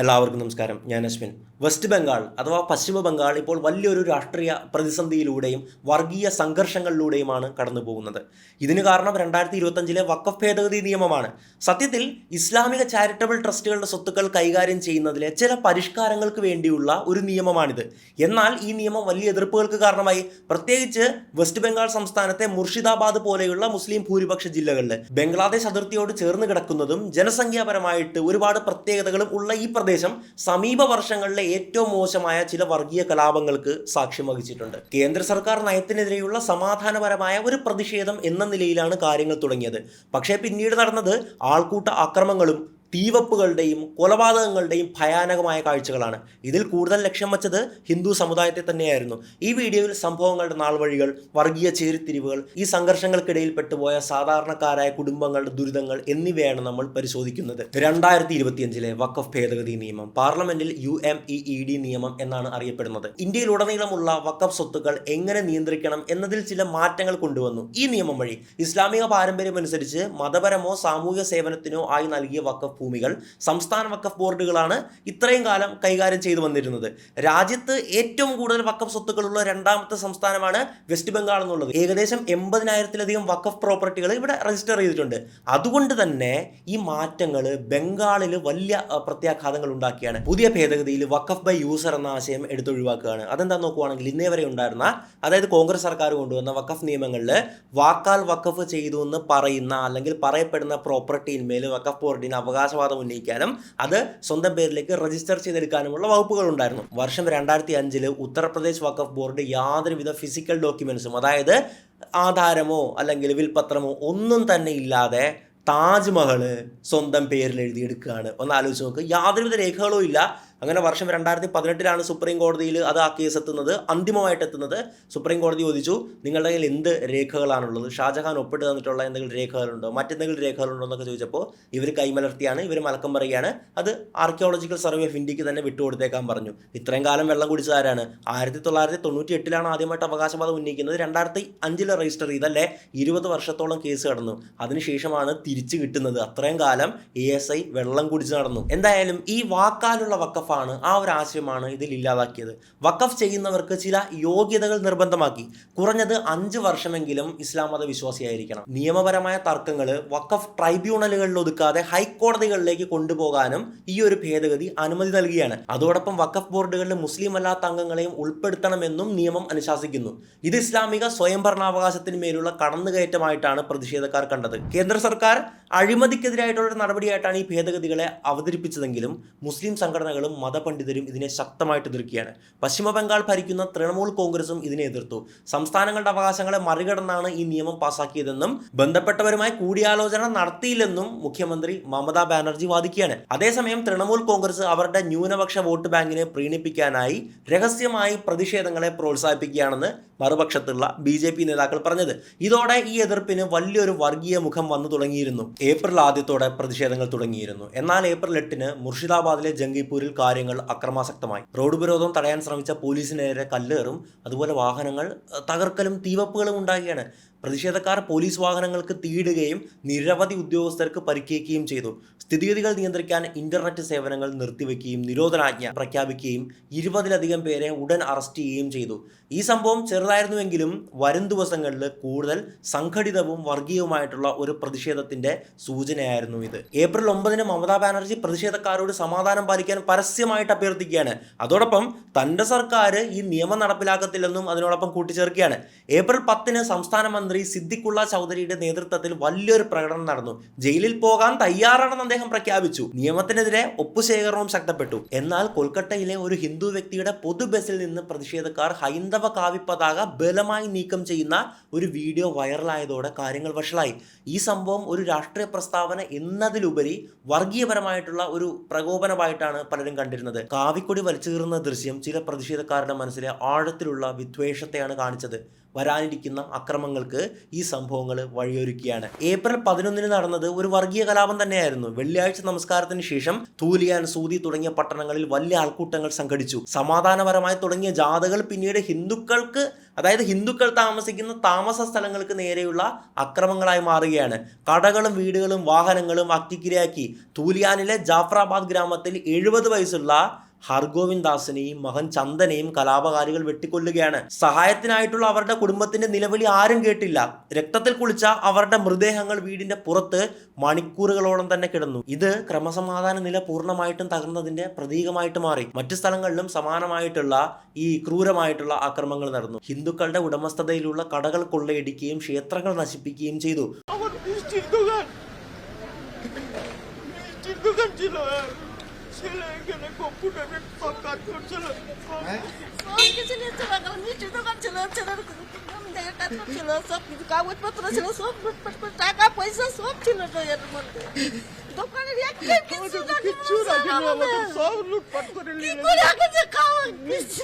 എല്ലാവർക്കും നമസ്കാരം. ഞാൻ അശ്വിൻ. വെസ്റ്റ് ബംഗാൾ അഥവാ പശ്ചിമ ബംഗാൾ ഇപ്പോൾ വലിയൊരു രാഷ്ട്രീയ പ്രതിസന്ധിയിലൂടെയും വർഗീയ സംഘർഷങ്ങളിലൂടെയുമാണ് കടന്നു പോകുന്നത്. ഇതിന് കാരണം 2025 വഖഫ് ഭേദഗതി നിയമമാണ്. സത്യത്തിൽ ഇസ്ലാമിക ചാരിറ്റബിൾ ട്രസ്റ്റുകളുടെ സ്വത്തുക്കൾ കൈകാര്യം ചെയ്യുന്നതിലെ ചില പരിഷ്കാരങ്ങൾക്ക് വേണ്ടിയുള്ള ഒരു നിയമമാണിത്. എന്നാൽ ഈ നിയമം വലിയ എതിർപ്പുകൾക്ക് കാരണമായി. പ്രത്യേകിച്ച് വെസ്റ്റ് ബംഗാൾ സംസ്ഥാനത്തെ മുർഷിദാബാദ് പോലെയുള്ള മുസ്ലിം ഭൂരിപക്ഷ ജില്ലകളിൽ ബംഗ്ലാദേശ് അതിർത്തിയോട് ചേർന്ന് കിടക്കുന്നതും ജനസംഖ്യാപരമായിട്ട് ഒരുപാട് പ്രത്യേകതകളും ഉള്ള ഈ പ്രദേശം സമീപ വർഷങ്ങളിലെ ഏറ്റവും മോശമായ ചില വർഗീയ കലാപങ്ങൾക്ക് സാക്ഷ്യം വഹിച്ചിട്ടുണ്ട്. കേന്ദ്ര സർക്കാർ നയത്തിനെതിരെയുള്ള സമാധാനപരമായ ഒരു പ്രതിഷേധം എന്ന നിലയിലാണ് കാര്യങ്ങൾ തുടങ്ങിയത്. പക്ഷേ പിന്നീട് നടന്നത് ആൾക്കൂട്ട ആക്രമണങ്ങളും തീവപ്പുകളുടെയും കൊലപാതകങ്ങളുടെയും ഭയാനകമായ കാഴ്ചകളാണ്. ഇതിൽ കൂടുതൽ ലക്ഷ്യം വച്ചത് ഹിന്ദു സമുദായത്തെ തന്നെയായിരുന്നു. ഈ വീഡിയോയിൽ സംഭവങ്ങളുടെ നാൾവഴികൾ, വർഗീയ ചേരിത്തിരിവുകൾ, ഈ സംഘർഷങ്ങൾക്കിടയിൽ പെട്ടുപോയ സാധാരണക്കാരായ കുടുംബങ്ങളുടെ ദുരിതങ്ങൾ എന്നിവയാണ് നമ്മൾ പരിശോധിക്കുന്നത്. 2025 വഖഫ് ഭേദഗതി നിയമം പാർലമെന്റിൽ UMEED നിയമം എന്നാണ് അറിയപ്പെടുന്നത്. ഇന്ത്യയിലുടനീളമുള്ള വഖഫ് സ്വത്തുക്കൾ എങ്ങനെ നിയന്ത്രിക്കണം എന്നതിൽ ചില മാറ്റങ്ങൾ കൊണ്ടുവന്നു. ഈ നിയമം വഴി ഇസ്ലാമിക പാരമ്പര്യമനുസരിച്ച് മതപരമോ സാമൂഹിക സേവനത്തിനോ ആയി നൽകിയ വഖഫ് ഭൂമികൾ സംസ്ഥാന വഖഫ് ബോർഡുകളാണ് ഇത്രയും കാലം കൈകാര്യം ചെയ്തു വന്നിരുന്നത്. രാജ്യത്ത് ഏറ്റവും കൂടുതൽ വഖഫ് സ്വത്തുക്കളുള്ള രണ്ടാമത്തെ സംസ്ഥാനമാണ് വെസ്റ്റ് ബംഗാൾ എന്നുള്ളത്. ഏകദേശം 80,000-ലധികം വഖഫ് പ്രോപ്പർട്ടികൾ ഇവിടെ രജിസ്റ്റർ ചെയ്തിട്ടുണ്ട്. അതുകൊണ്ട് തന്നെ ഈ മാറ്റങ്ങൾ ബംഗാളിൽ വലിയ പ്രത്യാഘാതങ്ങൾ ഉണ്ടാക്കിയാണ്. പുതിയ ഭേദഗതിയിൽ വഖഫ് ബൈ യൂസർ എന്ന ആശയം എടുത്തൊഴിവാക്കുകയാണ്. അതെന്താ നോക്കുവാണെങ്കിൽ ഇന്നേ വരെ ഉണ്ടായിരുന്ന, അതായത് കോൺഗ്രസ് സർക്കാർ കൊണ്ടുവന്ന വഖഫ് നിയമങ്ങളിൽ വാക്കാൽ വഖഫ് ചെയ്തു എന്ന് പറയുന്ന അല്ലെങ്കിൽ പറയപ്പെടുന്ന പ്രോപ്പർട്ടിയിന്മേൽ വഖഫ് ബോർഡിന് അവകാശവാദം ഉന്നയിക്കാനും അത് സ്വന്തം പേരിലേക്ക് രജിസ്റ്റർ ചെയ്തെടുക്കാനുമുള്ള വകുപ്പുകൾ ഉണ്ടായിരുന്നു. വർഷം 2005 ഉത്തർപ്രദേശ് വഖഫ് ബോർഡ് യാതൊരുവിധ ഫിസിക്കൽ ഡോക്യുമെന്റ്സും, അതായത് ആധാരമോ അല്ലെങ്കിൽ വിൽപത്രമോ ഒന്നും തന്നെ ഇല്ലാതെ താജ്മഹൽ സ്വന്തം പേരിൽ എഴുതിയെടുക്കുകയാണ്. ഒന്ന് ആലോചിച്ച് നോക്ക്. യാതൊരുവിധ രേഖകളും ഇല്ല. അങ്ങനെ വർഷം 2018 സുപ്രീം കോടതിയിൽ അത് ആ കേസ് എത്തുന്നത്, അന്തിമമായിട്ട് എത്തുന്നത്. സുപ്രീം കോടതി ചോദിച്ചു, നിങ്ങളുടെ കയ്യിൽ എന്ത് രേഖകളാണുള്ളത്? ഷാജഹാൻ ഒപ്പിട്ട് തന്നിട്ടുള്ള എന്തെങ്കിലും രേഖകളുണ്ടോ, മറ്റെന്തെങ്കിലും രേഖകളുണ്ടോ എന്നൊക്കെ ചോദിച്ചപ്പോൾ ഇവർ കൈമലർത്തിയാണ്, ഇവർ മലക്കം പറയുകയാണ്. അത് ആർക്കിയോളജിക്കൽ സർവേ ഓഫ് ഇന്ത്യക്ക് തന്നെ വിട്ടുകൊടുത്തേക്കാൻ പറഞ്ഞു. ഇത്രയും കാലം വെള്ളം കുടിച്ചതാരാണ്? 1998 ആദ്യമായിട്ട് അവകാശവാദം ഉന്നയിക്കുന്നത്. 2005 രജിസ്റ്റർ ചെയ്തല്ലേ? 20 വർഷത്തോളം കേസ് കടന്നു. അതിനുശേഷമാണ് തിരിച്ചു കിട്ടുന്നത്. അത്രയും കാലം ASI വെള്ളം കുടിച്ച് നടന്നു. എന്തായാലും ഈ വാക്കാലുള്ള വഖഫ് ആ ഒരു ആശയമാണ് ഇതിൽ ഇല്ലാതാക്കിയത്. വഖഫ് ചെയ്യുന്നവർക്ക് ചില യോഗ്യതകൾ നിർബന്ധമാക്കി. കുറഞ്ഞത് 5 വർഷമെങ്കിലും ഇസ്ലാം മത വിശ്വാസിയായിരിക്കണം. നിയമപരമായ തർക്കങ്ങൾ വഖഫ് ട്രൈബ്യൂണലുകളിൽ ഒതുക്കാതെ ഹൈക്കോടതികളിലേക്ക് കൊണ്ടുപോകാനും ഈ ഒരു ഭേദഗതി അനുമതി നൽകുകയാണ്. അതോടൊപ്പം വഖഫ് ബോർഡുകളിൽ മുസ്ലിം അല്ലാത്ത അംഗങ്ങളെയും ഉൾപ്പെടുത്തണമെന്നും നിയമം അനുശാസിക്കുന്നു. ഇത് ഇസ്ലാമിക സ്വയംഭരണാവകാശത്തിന് മേലുള്ള കടന്നുകയറ്റമായിട്ടാണ് പ്രതിഷേധക്കാർ കണ്ടത്. കേന്ദ്ര സർക്കാർ അഴിമതിക്കെതിരായിട്ടുള്ള നടപടിയായിട്ടാണ് ഈ ഭേദഗതികളെ അവതരിപ്പിച്ചതെങ്കിലും മുസ്ലിം സംഘടനകളും മതപണ്ഡിതരും ഇതിനെ ശക്തമായിട്ട് എതിർക്കുകയാണ്. പശ്ചിമ ബംഗാൾ ഭരിക്കുന്ന തൃണമൂൽ കോൺഗ്രസും ഇതിനെ എതിർത്തു. സംസ്ഥാനങ്ങളുടെ അവകാശങ്ങളെ മറികടന്നാണ് ഈ നിയമം പാസാക്കിയതെന്നും ബന്ധപ്പെട്ടവരുമായി കൂടിയാലോചന നടത്തിയില്ലെന്നും മുഖ്യമന്ത്രി മമതാ ബാനർജി വാദിക്കുകയാണ്. അതേസമയം തൃണമൂൽ കോൺഗ്രസ് അവരുടെ ന്യൂനപക്ഷ വോട്ട് ബാങ്കിനെ പ്രീണിപ്പിക്കാനായി രഹസ്യമായി പ്രതിഷേധങ്ങളെ പ്രോത്സാഹിപ്പിക്കുകയാണെന്ന് മറുപക്ഷത്തുള്ള BJP നേതാക്കൾ പറഞ്ഞത്. ഇതോടെ ഈ എതിർപ്പിന് വലിയൊരു വർഗീയ മുഖം വന്നു തുടങ്ങിയിരുന്നു. ഏപ്രിൽ ആദ്യത്തോടെ പ്രതിഷേധങ്ങൾ തുടങ്ങിയിരുന്നു. എന്നാൽ ഏപ്രിൽ 8 മുർഷിദാബാദിലെ ജംഗിപൂരിൽ കാര്യങ്ങൾ അക്രമാസക്തമായി. റോഡ് ഉപരോധം തടയാൻ ശ്രമിച്ച പോലീസിനെതിരെ കല്ലേറും അതുപോലെ വാഹനങ്ങൾ തകർക്കലും തീവപ്പുകളും ഉണ്ടാകുകയാണ്. പ്രതിഷേധക്കാർ പോലീസ് വാഹനങ്ങൾക്ക് തീയിടുകയും നിരവധി ഉദ്യോഗസ്ഥർക്ക് പരിക്കേൽക്കുകയും ചെയ്തു. സ്ഥിതിഗതികൾ നിയന്ത്രിക്കാൻ ഇന്റർനെറ്റ് സേവനങ്ങൾ നിർത്തിവെക്കുകയും നിരോധനാജ്ഞ പ്രഖ്യാപിക്കുകയും 20-ലധികം പേരെ ഉടൻ അറസ്റ്റ് ചെയ്യുകയും ചെയ്തു. ഈ സംഭവം ചെറുതായിരുന്നുവെങ്കിലും വരും ദിവസങ്ങളിൽ കൂടുതൽ സംഘടിതവും വർഗീയവുമായിട്ടുള്ള ഒരു പ്രതിഷേധത്തിന്റെ സൂചനയായിരുന്നു ഇത്. ഏപ്രിൽ 9 മമതാ ബാനർജി പ്രതിഷേധക്കാരോട് സമാധാനം പാലിക്കാൻ പരസ്യമായിട്ട് അഭ്യർത്ഥിക്കുകയാണ്. അതോടൊപ്പം തന്റെ സർക്കാർ ഈ നിയമം നടപ്പിലാക്കത്തില്ലെന്നും അതിനോടൊപ്പം കൂട്ടിച്ചേർക്കുകയാണ്. ഏപ്രിൽ 10 സംസ്ഥാന മന്ത്രി സിദ്ദിഖുള്ള ചൗധരിയുടെ നേതൃത്വത്തിൽ വലിയൊരു പ്രകടനം നടന്നു. ജയിലിൽ പോകാൻ തയ്യാറാണെന്ന് അദ്ദേഹം പ്രഖ്യാപിച്ചു. നിയമത്തിനെതിരെ ഒപ്പുശേഖരണവും ശക്തപ്പെട്ടു. എന്നാൽ കൊൽക്കത്തയിലെ ഒരു ഹിന്ദു വ്യക്തിയുടെ പൊതു ബസ്സിൽ നിന്ന് പ്രതിഷേധക്കാർ ഹൈന്ദവ കാവിപ്പതാക ബലമായി നീക്കം ചെയ്യുന്ന ഒരു വീഡിയോ വൈറലായതോടെ കാര്യങ്ങൾ വഷളായി. ഈ സംഭവം ഒരു രാഷ്ട്രീയ പ്രസ്താവന എന്നതിലുപരി വർഗീയപരമായിട്ടുള്ള ഒരു പ്രകോപനമായിട്ടാണ് പലരും കണ്ടിരുന്നത്. കാവിക്കൊടി വലിച്ചു കീറുന്ന ദൃശ്യം ചില പ്രതിഷേധക്കാരുടെ മനസ്സിലെ ആഴത്തിലുള്ള വിദ്വേഷത്തെയാണ് കാണിച്ചത്. വരാനിരിക്കുന്ന അക്രമങ്ങൾക്ക് ഈ സംഭവങ്ങൾ വഴിയൊരുക്കുകയാണ്. ഏപ്രിൽ 11 നടന്നത് ഒരു വർഗീയ കലാപം തന്നെയായിരുന്നു. വെള്ളിയാഴ്ച നമസ്കാരത്തിന് ശേഷം ധൂലിയാൻ, സൂതി തുടങ്ങിയ പട്ടണങ്ങളിൽ വലിയ ആൾക്കൂട്ടങ്ങൾ സംഘടിച്ചു. സമാധാനപരമായി തുടങ്ങിയ ജാഥകൾ പിന്നീട് ഹിന്ദുക്കൾ താമസിക്കുന്ന താമസ സ്ഥലങ്ങൾക്ക് നേരെയുള്ള അക്രമങ്ങളായി മാറുകയാണ്. കടകളും വീടുകളും വാഹനങ്ങളും അഗ്നിക്കിരയാക്കി. ധൂലിയാനിലെ ജാഫറാബാദ് ഗ്രാമത്തിൽ 70 വയസ്സുള്ള ഹർഗോവിന്ദ് ദാസിനെയും മകൻ ചന്ദനെയും കലാപകാരികൾ വെട്ടിക്കൊല്ലുകയാണ്. സഹായത്തിനായിട്ടുള്ള അവരുടെ കുടുംബത്തിന്റെ നിലവിളി ആരും കേട്ടില്ല. രക്തത്തിൽ കുളിച്ച അവരുടെ മൃതദേഹങ്ങൾ വീടിന്റെ പുറത്ത് മണിക്കൂറുകളോളം തന്നെ കിടന്നു. ഇത് ക്രമസമാധാന നില പൂർണ്ണമായിട്ടും തകർന്നതിന്റെ പ്രതീകമായിട്ട് മാറി. മറ്റു സ്ഥലങ്ങളിലും സമാനമായിട്ടുള്ള ഈ ക്രൂരമായിട്ടുള്ള ആക്രമണങ്ങൾ നടന്നു. ഹിന്ദുക്കളുടെ ഉടമസ്ഥതയിലുള്ള കടകൾ കൊള്ളയടിക്കുകയും ക്ഷേത്രങ്ങൾ നശിപ്പിക്കുകയും ചെയ്തു. ছেলে এখানে কম্পিউটারের সব কাজ করছিল, সব কিছু নিয়েছিল, মিষ্টির দোকান ছিল, ছেলের কাজ করছিল, সব কিছু কাগজপত্র ছিল, সব লুটপাট করে টাকা পয়সা সব ছিল এর মধ্যে। দোকানের একটা কিছু রাখেনি, আমাদের সব লুটপাট করে নিয়ে গেছে। খাওয়া কিছু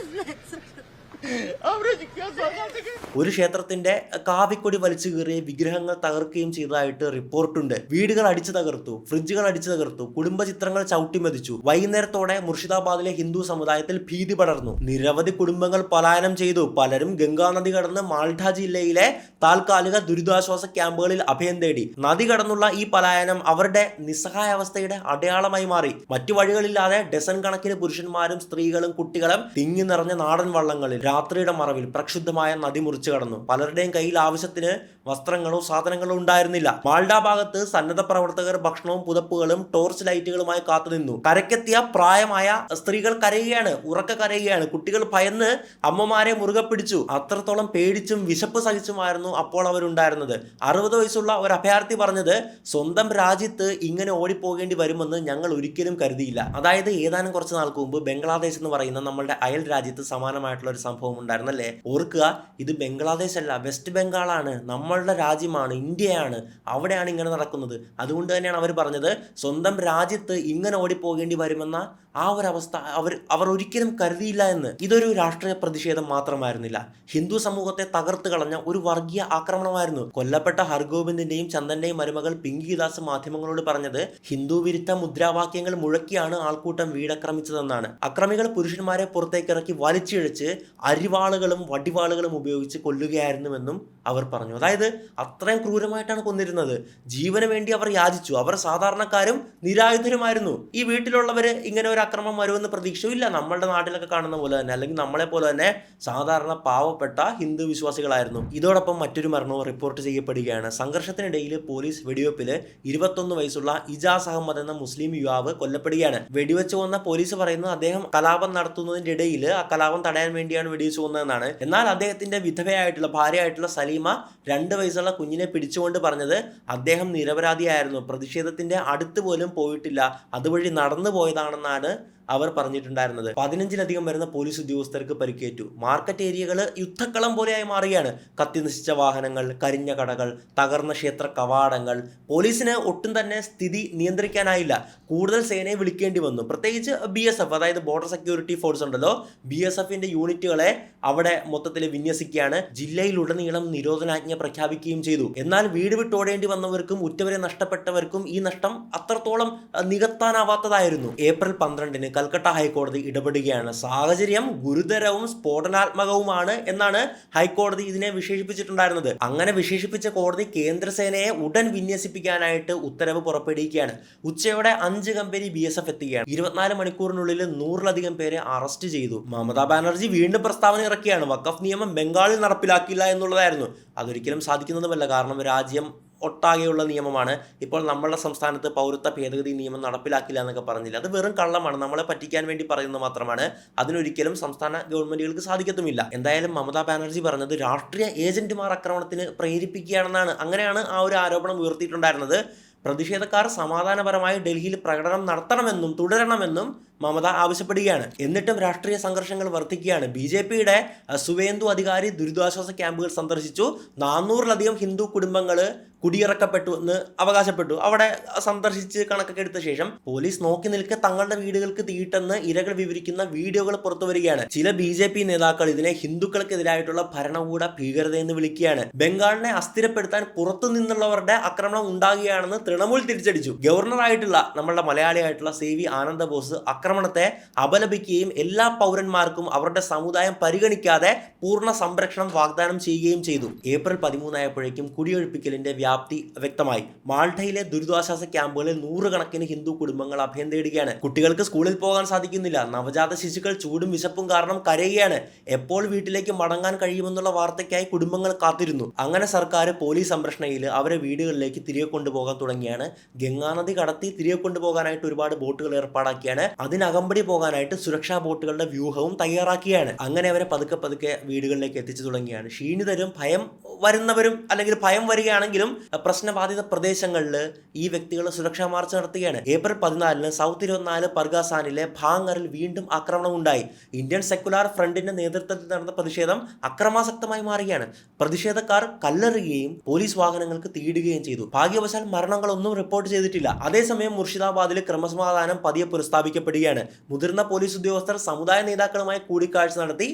ഒരു ക്ഷേത്രത്തിന്റെ കാവിക്കൊടി വലിച്ചു കീറിയ വിഗ്രഹങ്ങൾ തകർക്കുകയും ചെയ്തതായിട്ട് റിപ്പോർട്ടുണ്ട്. വീടുകൾ അടിച്ചു തകർത്തു, ഫ്രിഡ്ജുകൾ അടിച്ചു തകർത്തു, കുടുംബചിത്രങ്ങൾ ചവിട്ടിമതിച്ചു. വൈകുന്നേരത്തോടെ മുർഷിദാബാദിലെ ഹിന്ദു സമുദായത്തിൽ ഭീതി പടർന്നു. നിരവധി കുടുംബങ്ങൾ പലായനം ചെയ്തു. പലരും ഗംഗാനദി കടന്ന് മാൾഡ ജില്ലയിലെ താൽക്കാലിക ദുരിതാശ്വാസ ക്യാമ്പുകളിൽ അഭയം തേടി. നദി കടന്നുള്ള ഈ പലായനം അവരുടെ നിസ്സഹായാവസ്ഥയുടെ അടയാളമായി മാറി. മറ്റു വഴികളില്ലാതെ ഡസൻ കണക്കിന് പുരുഷന്മാരും സ്ത്രീകളും കുട്ടികളും തിങ്ങി നിറഞ്ഞ നാടൻ വള്ളങ്ങളിൽ രാത്രിയുടെ മറവിൽ പ്രക്ഷുബ്ധമായ നദി മുറിച്ചു കടന്നു. പലരുടെയും കയ്യിൽ ആവശ്യത്തിന് വസ്ത്രങ്ങളോ സാധനങ്ങളോ ഉണ്ടായിരുന്നില്ല. മാൾഡ ഭാഗത്ത് സന്നദ്ധ പ്രവർത്തകർ ഭക്ഷണവും പുതപ്പുകളും ടോർച്ച് ലൈറ്റുകളുമായി കാത്തുനിന്നു. കരക്കെത്തിയ പ്രായമായ സ്ത്രീകൾ കരയുകയാണ്, ഉറക്ക കരയുകയാണ്. കുട്ടികൾ ഭയന്ന് അമ്മമാരെ മുറുകെ പിടിച്ചു. അത്രത്തോളം പേടിച്ചും വിശപ്പ് സഹിച്ചുമായിരുന്നു അപ്പോൾ അവരുണ്ടായിരുന്നത്. 60 വയസ്സുള്ള ഒരു അഭയാർത്ഥി പറഞ്ഞത്, സ്വന്തം രാജ്യത്ത് ഇങ്ങനെ ഓടിപ്പോകേണ്ടി വരുമെന്ന് ഞങ്ങൾ ഒരിക്കലും കരുതിയില്ല. അതായത് ഏതാനും കുറച്ച് നാൾക്ക് മുമ്പ് ബംഗ്ലാദേശ് എന്ന് പറയുന്ന നമ്മളുടെ അയൽ രാജ്യത്ത് സമാനമായിട്ടുള്ള ഒരു സംഭവം ഉണ്ടായിരുന്നല്ലേ. ഓർക്കുക, ഇത് ബംഗ്ലാദേശ് അല്ല, വെസ്റ്റ് ബംഗാളാണ്, നമ്മളുടെ രാജ്യമാണ്, ഇന്ത്യയാണ്. അവിടെയാണ് ഇങ്ങനെ നടക്കുന്നത്. അതുകൊണ്ട് തന്നെയാണ് അവർ പറഞ്ഞത് സ്വന്തം രാജ്യത്ത് ഇങ്ങനെ ഓടിപ്പോകേണ്ടി വരുമെന്ന ആ ഒരു അവസ്ഥ അവർ ഒരിക്കലും കരുതിയില്ല എന്ന്. ഇതൊരു രാഷ്ട്രീയ പ്രതിഷേധം മാത്രമായിരുന്നില്ല, ഹിന്ദു സമൂഹത്തെ തകർത്ത് കളഞ്ഞ ഒരു വർഗീയ ആക്രമണമായിരുന്നു. കൊല്ലപ്പെട്ട ഹർഗോവിന്ദിന്റെയും ചന്ദന്റെയും മരുമകൾ പിങ്കിദാസ് മാധ്യമങ്ങളോട് പറഞ്ഞത് ഹിന്ദു വിരുദ്ധ മുദ്രാവാക്യങ്ങൾ മുഴക്കിയാണ് ആൾക്കൂട്ടം വീടാക്രമിച്ചതെന്നാണ്. അക്രമികൾ പുരുഷന്മാരെ പുറത്തേക്കിറക്കി വലിച്ചിഴച്ച് അരിവാളുകളും വടിവാളുകളും ഉപയോഗിച്ച് കൊല്ലുകയായിരുന്നുവെന്നും അവർ പറഞ്ഞു. അതായത് അത്രയും ക്രൂരമായിട്ടാണ് കൊന്നിരുന്നത്. ജീവന് വേണ്ടി അവർ യാചിച്ചു. അവർ സാധാരണക്കാരും നിരായുധരുമായിരുന്നു. ഈ വീട്ടിലുള്ളവര് ഇങ്ങനെ ഒരു അക്രമം വരുമെന്ന് പ്രതീക്ഷയില്ല. നമ്മളുടെ നാട്ടിലൊക്കെ കാണുന്ന പോലെ തന്നെ, അല്ലെങ്കിൽ നമ്മളെ പോലെ തന്നെ സാധാരണ പാവപ്പെട്ട ഹിന്ദു വിശ്വാസികളായിരുന്നു. ഇതോടൊപ്പം മറ്റൊരു മരണവും റിപ്പോർട്ട് ചെയ്യപ്പെടുകയാണ്. സംഘർഷത്തിനിടയിൽ പോലീസ് വെടിവെപ്പില് 21 വയസ്സുള്ള ഇജാസ് അഹമ്മദ് എന്ന മുസ്ലിം യുവാവ് കൊല്ലപ്പെടുകയാണ്. വെടിവെച്ച് കൊന്ന പോലീസ് പറയുന്നത് അദ്ദേഹം കലാപം നടത്തുന്നതിന്റെ ഇടയിൽ ആ കലാപം തടയാൻ വേണ്ടിയാണ് വെടിവെച്ച് കൊന്നതെന്നാണ്. എന്നാൽ അദ്ദേഹത്തിന്റെ വിധവയായിട്ടുള്ള ഭാര്യയായിട്ടുള്ള സലീമ 2 വയസ്സുള്ള കുഞ്ഞിനെ പിടിച്ചുകൊണ്ട് പറഞ്ഞത് അദ്ദേഹം നിരപരാധിയായിരുന്നു, പ്രതിഷേധത്തിന്റെ അടുത്ത് പോലും പോയിട്ടില്ല, അതുവഴി നടന്നു പോയതാണെന്നാണ് അവർ പറഞ്ഞിട്ടുണ്ടായിരുന്നത്. 15ലധികം വരുന്ന പോലീസ് ഉദ്യോഗസ്ഥർക്ക് പരിക്കേറ്റു. മാർക്കറ്റ് ഏരിയകൾ യുദ്ധക്കളം പോലെയായി മാറുകയാണ്. കത്തി നശിച്ച വാഹനങ്ങൾ, കരിഞ്ഞ കടകൾ, തകർന്ന ക്ഷേത്ര കവാടങ്ങൾ. പോലീസിന് ഒട്ടും തന്നെ സ്ഥിതി നിയന്ത്രിക്കാനായില്ല. കൂടുതൽ സേനയെ വിളിക്കേണ്ടി വന്നു. പ്രത്യേകിച്ച് BSF, അതായത് ബോർഡർ സെക്യൂരിറ്റി ഫോഴ്സ് ഉണ്ടല്ലോ, BSFന്റെ യൂണിറ്റുകളെ അവിടെ മൊത്തത്തിൽ വിന്യസിക്കുകയാണ്. ജില്ലയിലുടനീളം നിരോധനാജ്ഞ പ്രഖ്യാപിക്കുകയും ചെയ്തു. എന്നാൽ വീട് വിട്ടോടേണ്ടി വന്നവർക്കും ഉറ്റവരെ നഷ്ടപ്പെട്ടവർക്കും ഈ നഷ്ടം അത്രത്തോളം നികത്താനാവാത്തതായിരുന്നു. ഏപ്രിൽ 12 കൽക്കട്ട ഹൈക്കോടതി ഇടപെടുകയാണ്. സാഹചര്യം ഗുരുതരവും സ്ഫോടനാത്മകവുമാണ് എന്നാണ് ഹൈക്കോടതി ഇതിനെ വിശേഷിപ്പിച്ചിട്ടുണ്ടായിരുന്നത്. അങ്ങനെ വിശേഷിപ്പിച്ച കോടതി കേന്ദ്രസേനയെ ഉടൻ വിന്യസിപ്പിക്കാനായിട്ട് ഉത്തരവ് പുറപ്പെടുവിക്കുകയാണ്. ഉച്ചയോടെ 5 കമ്പനി BSF എത്തുകയാണ്. 24 മണിക്കൂറിനുള്ളിൽ 100ലധികം പേരെ അറസ്റ്റ് ചെയ്തു. മമതാ ബാനർജി വീണ്ടും പ്രസ്താവന ഇറക്കിയാണ്. വഖഫ് നിയമം ബംഗാളിൽ നടപ്പിലാക്കില്ല എന്നുള്ളതായിരുന്നു. അതൊരിക്കലും സാധിക്കുന്നതുമല്ല. കാരണം രാജ്യം ഒട്ടാകെയുള്ള നിയമമാണ്. ഇപ്പോൾ നമ്മളുടെ സംസ്ഥാനത്ത് പൗരത്വ ഭേദഗതി നിയമം നടപ്പിലാക്കില്ല എന്നൊക്കെ പറഞ്ഞില്ല. അത് വെറും കള്ളമാണ്, നമ്മളെ പറ്റിക്കാൻ വേണ്ടി പറയുന്നത് മാത്രമാണ്. അതിനൊരിക്കലും സംസ്ഥാന ഗവൺമെന്റുകൾക്ക് സാധിക്കത്തുമില്ല. എന്തായാലും മമതാ ബാനർജി പറഞ്ഞത് രാഷ്ട്രീയ ഏജന്റുമാർ ആക്രമണത്തിന് പ്രേരിപ്പിക്കുകയാണെന്നാണ്. അങ്ങനെയാണ് ആ ഒരു ആരോപണം ഉയർത്തിയിട്ടുണ്ടായിരുന്നത്. പ്രതിഷേധക്കാർ സമാധാനപരമായി ഡൽഹിയിൽ പ്രകടനം നടത്തണമെന്നും തുടരണമെന്നും മമത ആവശ്യപ്പെടുകയാണ്. എന്നിട്ടും രാഷ്ട്രീയ സംഘർഷങ്ങൾ വർദ്ധിക്കുകയാണ്. BJPയുടെ സുവേന്ദു അധികാരി ദുരിതാശ്വാസ ക്യാമ്പുകൾ സന്ദർശിച്ചു. 400ലധികം ഹിന്ദു കുടുംബങ്ങൾ കുടിയിറക്കപ്പെട്ടു എന്ന് അവകാശപ്പെട്ടു. അവിടെ സന്ദർശിച്ച് കണക്കൊക്കെ എടുത്ത ശേഷം പോലീസ് നോക്കി നിൽക്കെ തങ്ങളുടെ വീടുകൾക്ക് തീയിട്ടെന്ന് ഇരകൾ വിവരിക്കുന്ന വീഡിയോകൾ പുറത്തു വരികയാണ്. ചില BJP നേതാക്കൾ ഇതിനെ ഹിന്ദുക്കൾക്കെതിരായിട്ടുള്ള ഭരണകൂട ഭീകരതയെന്ന് വിളിക്കുകയാണ്. ബംഗാളിനെ അസ്ഥിരപ്പെടുത്താൻ പുറത്തു നിന്നുള്ളവരുടെ ആക്രമണം ഉണ്ടാകുകയാണെന്ന് തൃണമൂൽ തിരിച്ചടിച്ചു. ഗവർണറായിട്ടുള്ള നമ്മളുടെ മലയാളിയായിട്ടുള്ള CV ആനന്ദ ബോസ് ആക്രമണത്തെ അപലപിക്കുകയും എല്ലാ പൗരന്മാർക്കും അവരുടെ സമുദായം പരിഗണിക്കാതെ പൂർണ്ണ സംരക്ഷണം വാഗ്ദാനം ചെയ്യുകയും ചെയ്തു. ഏപ്രിൽ 13 ആയപ്പോഴേക്കും കുടിയൊഴിപ്പിക്കലിന്റെ വ്യാപ്തി വ്യക്തമായി. മാൾട്ടയിലെ ദുരിതാശ്വാസ ക്യാമ്പുകളിൽ നൂറുകണക്കിന് ഹിന്ദു കുടുംബങ്ങൾ അഭയം തേടുകയാണ്. കുട്ടികൾക്ക് സ്കൂളിൽ പോകാൻ സാധിക്കുന്നില്ല. നവജാത ശിശുക്കൾ ചൂടും വിശപ്പും കാരണം കരയുകയാണ്. എപ്പോൾ വീട്ടിലേക്ക് മടങ്ങാൻ കഴിയുമെന്നുള്ള വാർത്തയ്ക്കായി കുടുംബങ്ങൾ കാത്തിരുന്നു. അങ്ങനെ സർക്കാർ പോലീസ് സംരക്ഷണയിൽ അവരെ വീടുകളിലേക്ക് തിരികെ കൊണ്ടുപോകാൻ തുടങ്ങിയാണ്. ഗംഗാനദി കടത്തി തിരികെ കൊണ്ടുപോകാനായിട്ട് ഒരുപാട് ബോട്ടുകൾ ഏർപ്പാടാക്കിയാണ്. അതിനകമ്പടി പോകാനായിട്ട് സുരക്ഷാ ബോട്ടുകളുടെ വ്യൂഹവും തയ്യാറാക്കിയാണ്. അങ്ങനെ അവരെ പതുക്കെ പതുക്കെ വീടുകളിലേക്ക് എത്തിച്ചു തുടങ്ങിയാണ്. ക്ഷീണിതരും ഭയം വരുന്നവരും അല്ലെങ്കിൽ ഭയം വരികയാണെങ്കിലും പ്രശ്നബാധിത പ്രദേശങ്ങളിൽ ഈ വ്യക്തികൾ സുരക്ഷാ മാർച്ച് നടത്തുകയാണ്. ഏപ്രിൽ 14 സൗത്ത് 24 പർഗാസാനിലെ ഭാങ്ങറിൽ വീണ്ടും ആക്രമണം ഉണ്ടായി. ഇന്ത്യൻ സെക്കുലാർ ഫ്രണ്ടിന്റെ നേതൃത്വത്തിൽ നടന്ന പ്രതിഷേധം അക്രമാസക്തമായി മാറുകയാണ്. പ്രതിഷേധക്കാർ കല്ലെറിയുകയും പോലീസ് വാഹനങ്ങൾക്ക് തീയിടുകയും ചെയ്തു. ഭാഗ്യവശാൽ മരണങ്ങളൊന്നും റിപ്പോർട്ട് ചെയ്തിട്ടില്ല. അതേസമയം മുർഷിദാബാദിൽ ക്രമസമാധാനം പതിയെ പുനഃസ്ഥാപിക്കപ്പെടുകയാണ്. മുതിർന്ന പോലീസ് ഉദ്യോഗസ്ഥർ സമുദായ നേതാക്കളുമായി കൂടിക്കാഴ്ച നടത്തി.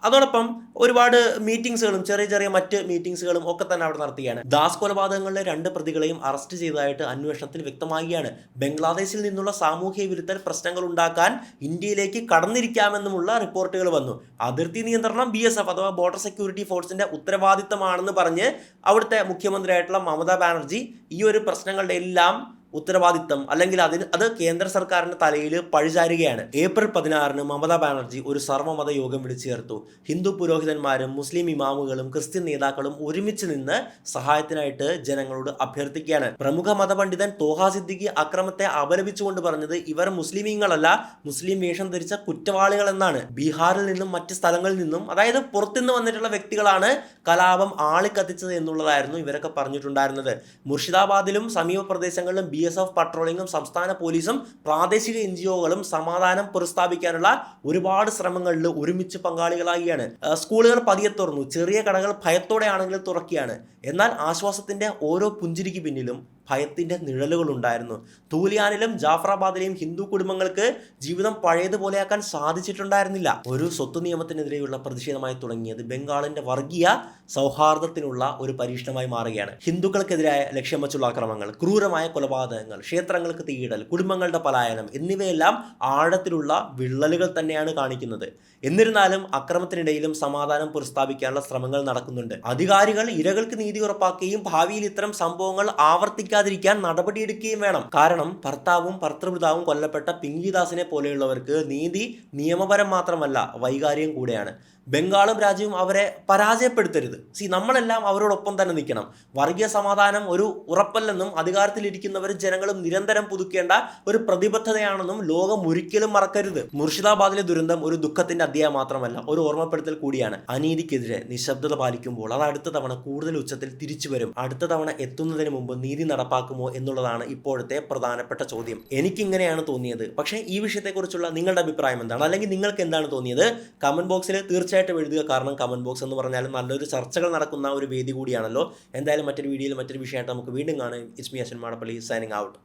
അതോടൊപ്പം ഒരുപാട് മീറ്റിംഗ്സുകളും ചെറിയ മറ്റ് മീറ്റിംഗ്സുകളും ഒക്കെ തന്നെ അവിടെ നടത്തുകയാണ്. ദാസ് കൊലപാതകങ്ങളിലെ 2 പ്രതികളെയും അറസ്റ്റ് ചെയ്തതായിട്ട് അന്വേഷണത്തിൽ വ്യക്തമാകുകയാണ്. ബംഗ്ലാദേശിൽ നിന്നുള്ള സാമൂഹ്യ വിരുദ്ധ പ്രശ്നങ്ങൾ ഉണ്ടാക്കാൻ ഇന്ത്യയിലേക്ക് കടന്നിരിക്കാമെന്നുമുള്ള റിപ്പോർട്ടുകൾ വന്നു. അതിർത്തി നിയന്ത്രണം BSF അഥവാ ബോർഡർ സെക്യൂരിറ്റി ഫോഴ്സിന്റെ ഉത്തരവാദിത്തമാണെന്ന് പറഞ്ഞ് അവിടുത്തെ മുഖ്യമന്ത്രിയായിട്ടുള്ള മമതാ ബാനർജി ഈ ഒരു പ്രശ്നങ്ങളുടെ എല്ലാം ഉത്തരവാദിത്തം അല്ലെങ്കിൽ അത് കേന്ദ്ര സർക്കാരിന്റെ തലയിൽ പഴിചാരുകയാണ്. ഏപ്രിൽ 16 മമതാ ബാനർജി ഒരു സർവ്വമത യോഗം വിളിച്ചു ചേർത്തു. ഹിന്ദു പുരോഹിതന്മാരും മുസ്ലിം ഇമാമുകളും ക്രിസ്ത്യൻ നേതാക്കളും ഒരുമിച്ച് നിന്ന് സഹായത്തിനായിട്ട് ജനങ്ങളോട് അഭ്യർത്ഥിക്കുകയാണ്. പ്രമുഖ മതപണ്ഡിതൻ തോഹ സിദ്ദിഖി അക്രമത്തെ അപലപിച്ചുകൊണ്ട് പറഞ്ഞത് ഇവർ മുസ്ലിമീങ്ങളല്ല, മുസ്ലിം വേഷം ധരിച്ച കുറ്റവാളികൾ എന്നാണ്. ബീഹാറിൽ നിന്നും മറ്റ് സ്ഥലങ്ങളിൽ നിന്നും അതായത് പുറത്തുനിന്ന് വന്നിട്ടുള്ള വ്യക്തികളാണ് കലാപം ആളിക്കത്തിച്ചത് എന്നുള്ളതായിരുന്നു ഇവരൊക്കെ പറഞ്ഞിട്ടുണ്ടായിരുന്നത്. മുർഷിദാബാദിലും സമീപ പ്രദേശങ്ങളിലും BSF പട്രോളിങ്ങും സംസ്ഥാന പോലീസും പ്രാദേശിക NGOകളും സമാധാനം പുനഃസ്ഥാപിക്കാനുള്ള ഒരുപാട് ശ്രമങ്ങളിൽ ഒരുമിച്ച് പങ്കാളികളാവുകയാണ്. സ്കൂളുകൾ പതിയെ തുറന്നു. ചെറിയ കടകൾ ഭയത്തോടെയാണെങ്കിലും തുറക്കുകയാണ്. എന്നാൽ ആശ്വാസത്തിന്റെ ഓരോ പുഞ്ചിരിക്ക് പിന്നിലും ഭയത്തിന്റെ നിഴലുകൾ ഉണ്ടായിരുന്നു. തൂലിയാനിലും ജാഫറാബാദിലെയും ഹിന്ദു കുടുംബങ്ങൾക്ക് ജീവിതം പഴയതുപോലെയാക്കാൻ സാധിച്ചിട്ടുണ്ടായിരുന്നില്ല. ഒരു സ്വത്ത് നിയമത്തിനെതിരെയുള്ള പ്രതിഷേധമായി തുടങ്ങിയത് ബംഗാളിന്റെ വർഗീയ സൗഹാർദ്ദത്തിനുള്ള ഒരു പരീക്ഷണമായി മാറുകയാണ്. ഹിന്ദുക്കൾക്കെതിരായ ലക്ഷ്യം വച്ചുള്ള ആക്രമണങ്ങൾ, ക്രൂരമായ കൊലപാതകങ്ങൾ, ക്ഷേത്രങ്ങൾക്ക് തീയിടൽ, കുടുംബങ്ങളുടെ പലായനം എന്നിവയെല്ലാം ആഴത്തിലുള്ള വിള്ളലുകൾ തന്നെയാണ് കാണിക്കുന്നത്. എന്നിരുന്നാലും അക്രമത്തിനിടയിലും സമാധാനം പുനഃസ്ഥാപിക്കാനുള്ള ശ്രമങ്ങൾ നടക്കുന്നുണ്ട്. അധികാരികൾ ഇരകൾക്ക് നീതി ഉറപ്പാക്കുകയും ഭാവിയിൽ ഇത്തരം സംഭവങ്ങൾ ആവർത്തിക്കാതിരിക്കാൻ നടപടിയെടുക്കുകയും വേണം. കാരണം ഭർത്താവും ഭർത്തൃപിതാവും കൊല്ലപ്പെട്ട പിങ്കിദാസിനെ പോലെയുള്ളവർക്ക് നീതി നിയമപരം മാത്രമല്ല വൈകാരികം കൂടെയാണ്. ബംഗാളും രാജ്യവും അവരെ പരാജയപ്പെടുത്തരുത്. നമ്മളെല്ലാം അവരോടൊപ്പം തന്നെ നിൽക്കണം. വർഗീയ സമാധാനം ഒരു ഉറപ്പല്ലെന്നും അധികാരത്തിലിരിക്കുന്നവരും ജനങ്ങളും നിരന്തരം പുതുക്കേണ്ട ഒരു പ്രതിബദ്ധതയാണെന്നും ലോകം ഒരിക്കലും മറക്കരുത്. മുർഷിദാബാദിലെ ദുരന്തം ഒരു ദുഃഖത്തിന്റെ അധ്യായം മാത്രമല്ല, ഒരു ഓർമ്മപ്പെടുത്തൽ കൂടിയാണ്. അനീതിക്കെതിരെ നിശബ്ദത പാലിക്കുമ്പോൾ അത് അടുത്ത തവണ കൂടുതൽ ഉച്ചത്തിൽ തിരിച്ചു വരും. അടുത്ത തവണ എത്തുന്നതിന് മുമ്പ് നീതി നടപ്പാക്കുമോ എന്നുള്ളതാണ് ഇപ്പോഴത്തെ പ്രധാനപ്പെട്ട ചോദ്യം. എനിക്കിങ്ങനെയാണ് തോന്നിയത്. പക്ഷേ ഈ വിഷയത്തെക്കുറിച്ചുള്ള നിങ്ങളുടെ അഭിപ്രായം എന്താണ്? അല്ലെങ്കിൽ നിങ്ങൾക്ക് എന്താണ് തോന്നിയത്? കമന്റ് ബോക്സിൽ തീർച്ചയായിട്ടും എഴുതുക. കാരണം കമന്റ് ബോക്സ് എന്ന് പറഞ്ഞാലും നല്ലൊരു ചർച്ചകൾ നടക്കുന്ന ഒരു വേദി കൂടിയാണല്ലോ. എന്തായാലും മറ്റൊരു വീഡിയോയിൽ മറ്റൊരു വിഷയമായിട്ട് നമുക്ക് വീണ്ടും കാണാം. It's me Ashwin Madappally signing out.